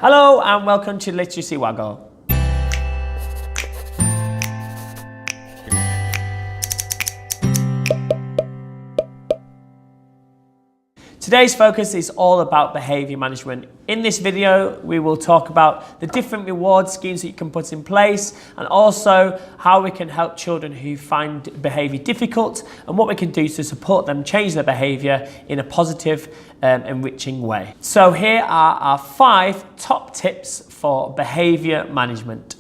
Hello and welcome to Literacy Waggle. Today's focus is all about behaviour management. In this video, we will talk about the different reward schemes that you can put in place and also how we can help children who find behaviour difficult and what we can do to support them change their behaviour in a positive, enriching way. So here are our 5 top tips for behaviour management.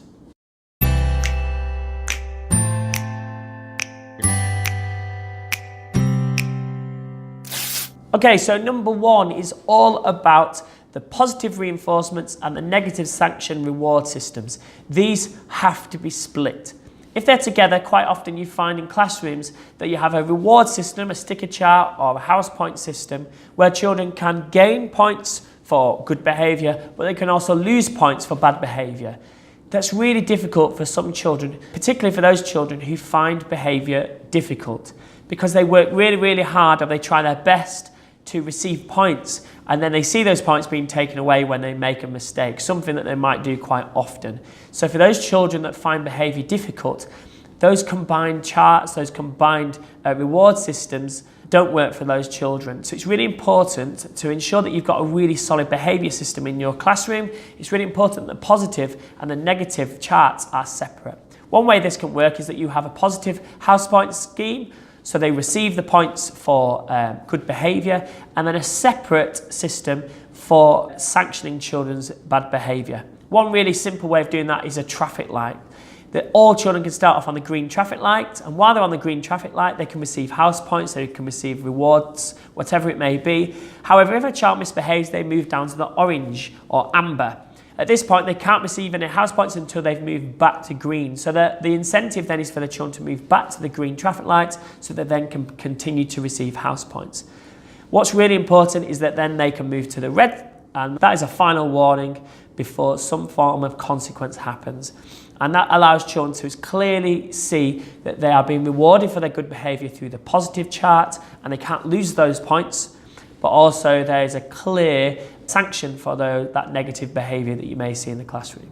Okay, so number 1 is all about the positive reinforcements and the negative sanction reward systems. These have to be split. If they're together, quite often you find in classrooms that you have a reward system, a sticker chart or a house point system where children can gain points for good behaviour, but they can also lose points for bad behaviour. That's really difficult for some children, particularly for those children who find behaviour difficult because they work really hard and they try their best to receive points, and then they see those points being taken away when they make a mistake, something that they might do quite often. So for those children that find behaviour difficult, those combined charts, those combined reward systems don't work for those children. So it's really important to ensure that you've got a really solid behaviour system in your classroom. It's really important that the positive and the negative charts are separate. One way this can work is that you have a positive house point scheme, so they receive the points for good behaviour, and then a separate system for sanctioning children's bad behaviour. One really simple way of doing that is a traffic light. That all children can start off on the green traffic light, and while they're on the green traffic light, they can receive house points, they can receive rewards, whatever it may be. However, if a child misbehaves, they move down to the orange or amber. At this point, they can't receive any house points until they've moved back to green. So the incentive then is for the children to move back to the green traffic light so that they then can continue to receive house points. What's really important is that then they can move to the red, and that is a final warning before some form of consequence happens. And that allows children to clearly see that they are being rewarded for their good behaviour through the positive chart, and they can't lose those points, but also there is a clear sanction for that negative behaviour that you may see in the classroom.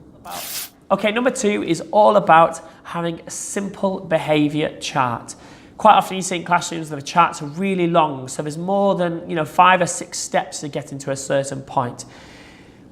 Okay, number 2 is all about having a simple behaviour chart. Quite often you see in classrooms that the charts are really long, so there's more than 5 or 6 steps to get into a certain point.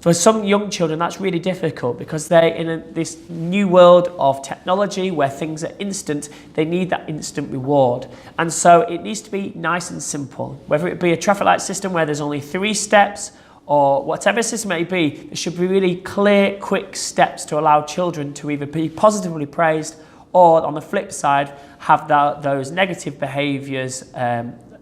For some young children, that's really difficult because they're in this new world of technology where things are instant. They need that instant reward. And so it needs to be nice and simple. Whether it be a traffic light system where there's only 3 steps or whatever system it may be, there should be really clear, quick steps to allow children to either be positively praised or, on the flip side, have those negative behaviours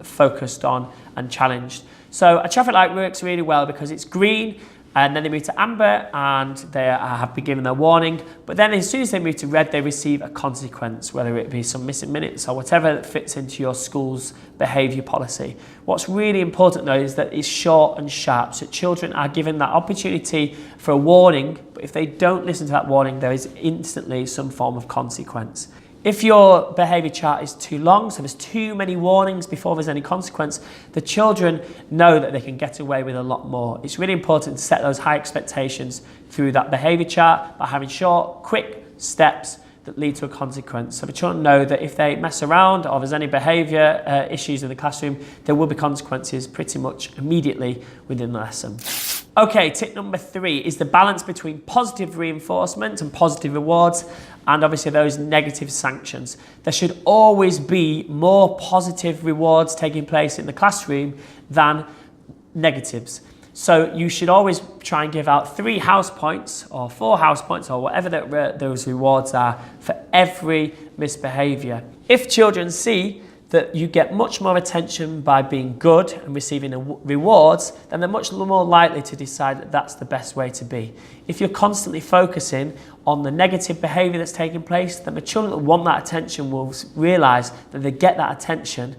focused on and challenged. So a traffic light works really well because it's green, and then they move to amber and they have been given their warning, but then as soon as they move to red, they receive a consequence, whether it be some missing minutes or whatever that fits into your school's behaviour policy. What's really important though is that it's short and sharp, so children are given that opportunity for a warning, but if they don't listen to that warning, there is instantly some form of consequence. If your behaviour chart is too long, so there's too many warnings before there's any consequence, the children know that they can get away with a lot more. It's really important to set those high expectations through that behaviour chart by having short, quick steps that lead to a consequence. So the children know that if they mess around or there's any behaviour issues in the classroom, there will be consequences pretty much immediately within the lesson. Okay, tip number 3 is the balance between positive reinforcement and positive rewards and obviously those negative sanctions. There should always be more positive rewards taking place in the classroom than negatives. So you should always try and give out 3 house points or 4 house points or whatever those rewards are for every misbehaviour. If children see that you get much more attention by being good and receiving rewards, then they're much more likely to decide that that's the best way to be. If you're constantly focusing on the negative behaviour that's taking place, then the children that want that attention will realise that they get that attention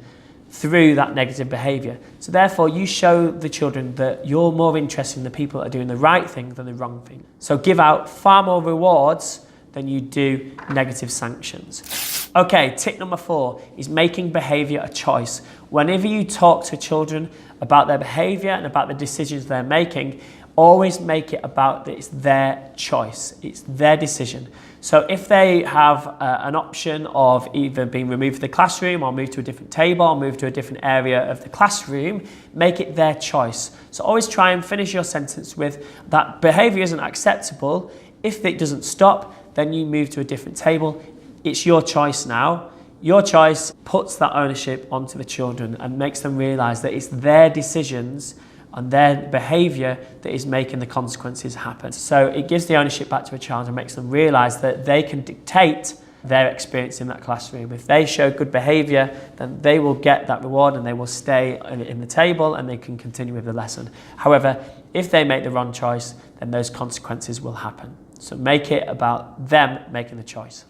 through that negative behaviour. So therefore you show the children that you're more interested in the people that are doing the right thing than the wrong thing. So give out far more rewards than you do negative sanctions. Okay, tip number 4 is making behaviour a choice. Whenever you talk to children about their behaviour and about the decisions they're making, always make it about that it's their choice, it's their decision. So if they have an option of either being removed from the classroom or move to a different table or move to a different area of the classroom, make it their choice. So always try and finish your sentence with that behaviour isn't acceptable. If it doesn't stop, then you move to a different table. It's your choice now. Your choice puts that ownership onto the children and makes them realise that it's their decisions and their behaviour that is making the consequences happen. So it gives the ownership back to a child and makes them realise that they can dictate their experience in that classroom. If they show good behaviour, then they will get that reward and they will stay in the table and they can continue with the lesson. However, if they make the wrong choice, then those consequences will happen. So make it about them making the choice.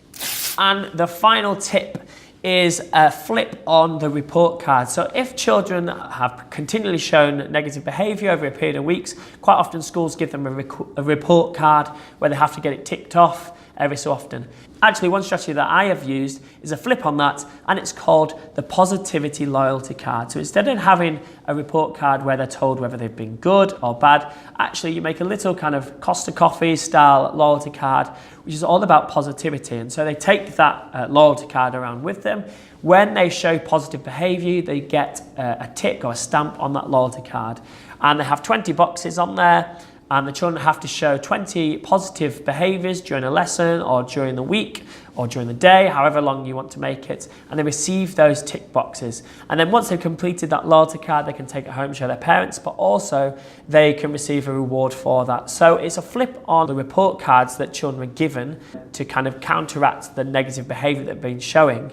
And the final tip is a flip on the report card. So if children have continually shown negative behaviour over a period of weeks, quite often schools give them a report card where they have to get it ticked off every so often. Actually, one strategy that I have used is a flip on that, and it's called the positivity loyalty card. So instead of having a report card where they're told whether they've been good or bad, actually you make a little kind of Costa Coffee style loyalty card, which is all about positivity. And so they take that loyalty card around with them. When they show positive behaviour, they get a tick or a stamp on that loyalty card. And they have 20 boxes on there. And the children have to show 20 positive behaviours during a lesson or during the week or during the day, however long you want to make it, and they receive those tick boxes. And then once they've completed that loyalty card, they can take it home and show their parents, but also they can receive a reward for that. So it's a flip on the report cards that children are given to kind of counteract the negative behaviour that they've been showing.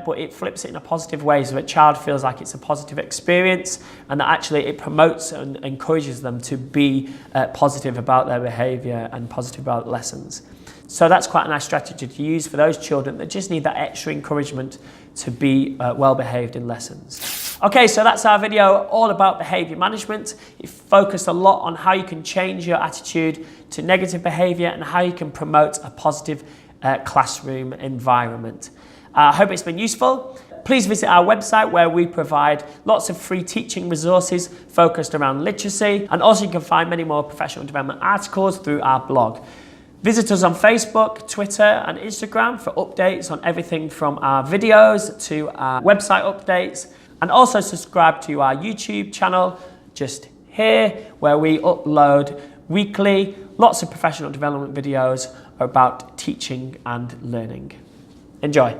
But it flips it in a positive way so that a child feels like it's a positive experience and that actually it promotes and encourages them to be positive about their behaviour and positive about lessons. So that's quite a nice strategy to use for those children that just need that extra encouragement to be well behaved in lessons. Okay, so that's our video all about behaviour management. It focused a lot on how you can change your attitude to negative behaviour and how you can promote a positive classroom environment. I hope it's been useful. Please visit our website where we provide lots of free teaching resources focused around literacy, and also you can find many more professional development articles through our blog. Visit us on Facebook, Twitter and Instagram for updates on everything from our videos to our website updates, and also subscribe to our YouTube channel just here where we upload weekly lots of professional development videos about teaching and learning. Enjoy.